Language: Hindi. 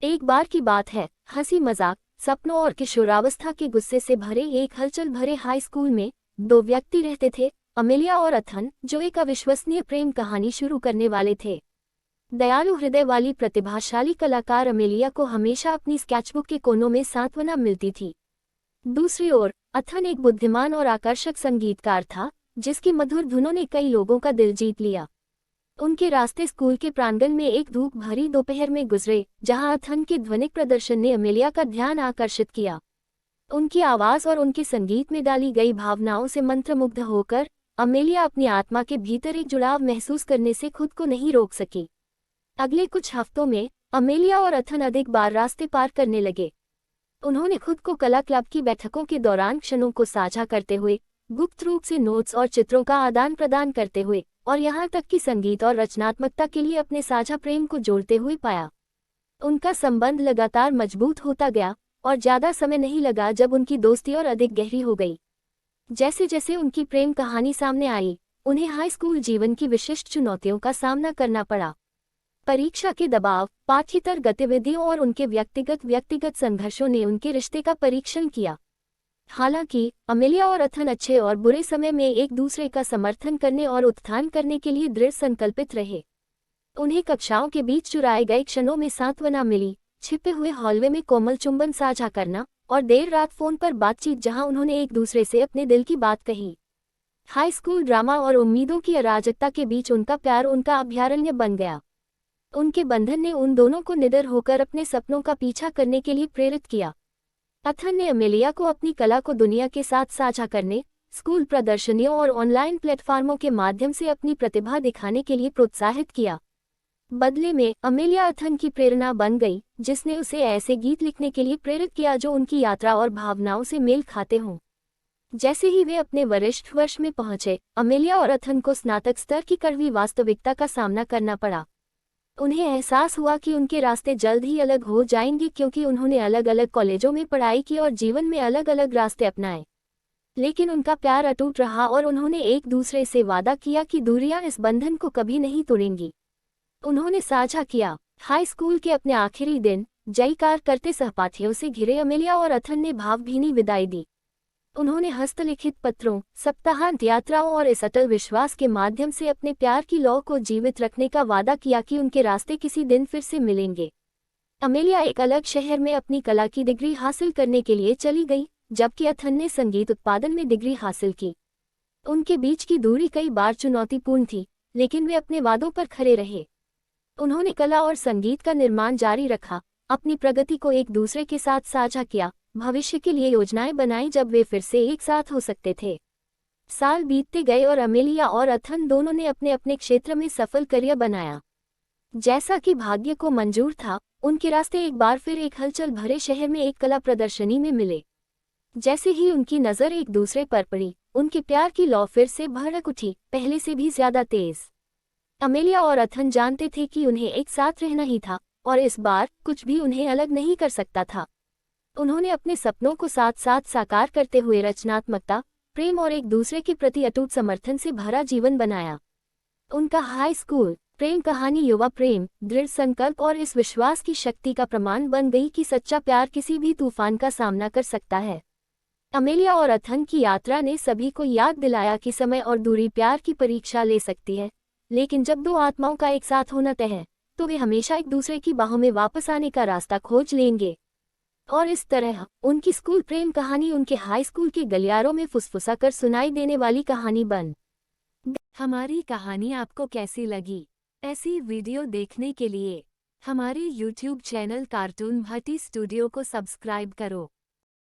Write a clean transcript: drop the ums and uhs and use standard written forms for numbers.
एक बार की बात है, हंसी मजाक, सपनों और किशोरावस्था के गुस्से से भरे एक हलचल भरे हाई स्कूल में दो व्यक्ति रहते थे, अमेलिया और अथन, जो एक अविश्वसनीय प्रेम कहानी शुरू करने वाले थे। दयालु हृदय वाली प्रतिभाशाली कलाकार अमेलिया को हमेशा अपनी स्केचबुक के कोनों में सांत्वना मिलती थी। दूसरी ओर अथन एक बुद्धिमान और आकर्षक संगीतकार था, जिसकी मधुर धुनों ने कई लोगों का दिल जीत लिया। उनके रास्ते स्कूल के प्रांगण में एक धूप भरी दोपहर में गुजरे, जहां अथन के ध्वनिक प्रदर्शन ने अमेलिया का ध्यान आकर्षित किया। उनकी आवाज और उनके संगीत में डाली गई भावनाओं से मंत्रमुग्ध होकर अमेलिया अपनी आत्मा के भीतर एक जुड़ाव महसूस करने से खुद को नहीं रोक सकी। अगले कुछ हफ्तों में अमेलिया और अथन अधिक बार रास्ते पार करने लगे। उन्होंने खुद को कला क्लब की बैठकों के दौरान क्षणों को साझा करते हुए, गुप्त रूप से नोट्स और चित्रों का आदान प्रदान करते हुए, और यहाँ तक कि संगीत और रचनात्मकता के लिए अपने साझा प्रेम को जोड़ते हुए पाया। उनका संबंध लगातार मजबूत होता गया, और ज्यादा समय नहीं लगा जब उनकी दोस्ती और अधिक गहरी हो गई। जैसे जैसे उनकी प्रेम कहानी सामने आई, उन्हें हाई स्कूल जीवन की विशिष्ट चुनौतियों का सामना करना पड़ा। परीक्षा के दबाव, पाठ्येतर गतिविधियों और उनके व्यक्तिगत संघर्षों ने उनके रिश्ते का परीक्षण किया। हालांकि अमेलिया और अथन अच्छे और बुरे समय में एक दूसरे का समर्थन करने और उत्थान करने के लिए दृढ़ संकल्पित रहे। उन्हें कक्षाओं के बीच चुराए गए क्षणों में सांत्वना मिली, छिपे हुए हॉलवे में कोमल चुंबन साझा करना, और देर रात फोन पर बातचीत जहां उन्होंने एक दूसरे से अपने दिल की बात कही। हाई स्कूल ड्रामा और उम्मीदों की अराजकता के बीच उनका प्यार उनका अभयारण्य बन गया। उनके बंधन ने उन दोनों को निडर होकर अपने सपनों का पीछा करने के लिए प्रेरित किया। अथन ने अमेलिया को अपनी कला को दुनिया के साथ साझा करने, स्कूल प्रदर्शनियों और ऑनलाइन प्लेटफॉर्मों के माध्यम से अपनी प्रतिभा दिखाने के लिए प्रोत्साहित किया। बदले में अमेलिया अथन की प्रेरणा बन गई, जिसने उसे ऐसे गीत लिखने के लिए प्रेरित किया जो उनकी यात्रा और भावनाओं से मेल खाते हों। जैसे ही वे अपने वरिष्ठ वर्ष में पहुंचे, अमेलिया और अथन को स्नातक स्तर की कड़वी वास्तविकता का सामना करना पड़ा। उन्हें एहसास हुआ कि उनके रास्ते जल्द ही अलग हो जाएंगे, क्योंकि उन्होंने अलग अलग कॉलेजों में पढ़ाई की और जीवन में अलग अलग रास्ते अपनाए। लेकिन उनका प्यार अटूट रहा और उन्होंने एक दूसरे से वादा किया कि दूरियां इस बंधन को कभी नहीं तोड़ेंगी। उन्होंने साझा किया, हाई स्कूल के अपने आखिरी दिन जयकार करते सहपाठियों से घिरे अमेलिया और अथन ने भावभीनी विदाई दी। उन्होंने हस्तलिखित पत्रों, सप्ताहांत यात्राओं और इस अटल विश्वास के माध्यम से अपने प्यार की लौ को जीवित रखने का वादा किया कि उनके रास्ते किसी दिन फिर से मिलेंगे। अमेलिया एक अलग शहर में अपनी कला की डिग्री हासिल करने के लिए चली गई, जबकि अथन ने संगीत उत्पादन में डिग्री हासिल की। उनके बीच की दूरी कई बार चुनौतीपूर्ण थी, लेकिन वे अपने वादों पर खरे रहे। उन्होंने कला और संगीत का निर्माण जारी रखा, अपनी प्रगति को एक दूसरे के साथ साझा किया, भविष्य के लिए योजनाएं बनाई जब वे फिर से एक साथ हो सकते थे। साल बीतते गए और अमेलिया और अथन दोनों ने अपने अपने क्षेत्र में सफल करियर बनाया। जैसा कि भाग्य को मंजूर था, उनके रास्ते एक बार फिर एक हलचल भरे शहर में एक कला प्रदर्शनी में मिले। जैसे ही उनकी नज़र एक दूसरे पर पड़ी, उनके प्यार की लौ फिर से भड़क उठी, पहले से भी ज्यादा तेज। अमेलिया और अथन जानते थे कि उन्हें एक साथ रहना ही था, और इस बार कुछ भी उन्हें अलग नहीं कर सकता था। उन्होंने अपने सपनों को साथ साथ साकार करते हुए रचनात्मकता, प्रेम और एक दूसरे के प्रति अटूट समर्थन से भरा जीवन बनाया। उनका हाई स्कूल प्रेम कहानी युवा प्रेम, दृढ़ संकल्प और इस विश्वास की शक्ति का प्रमाण बन गई कि सच्चा प्यार किसी भी तूफान का सामना कर सकता है। अमेलिया और अथन की यात्रा ने सभी को याद दिलाया कि समय और दूरी प्यार की परीक्षा ले सकती है, लेकिन जब दो आत्माओं का एक साथ होना तय है, तो वे हमेशा एक दूसरे की बाहों में वापस आने का रास्ता खोज लेंगे। और इस तरह उनकी स्कूल प्रेम कहानी उनके हाई स्कूल के गलियारों में फुसफुसा कर सुनाई देने वाली कहानी बन। हमारी कहानी आपको कैसी लगी? ऐसी वीडियो देखने के लिए हमारे YouTube चैनल कार्टून भट्टी स्टूडियो को सब्सक्राइब करो।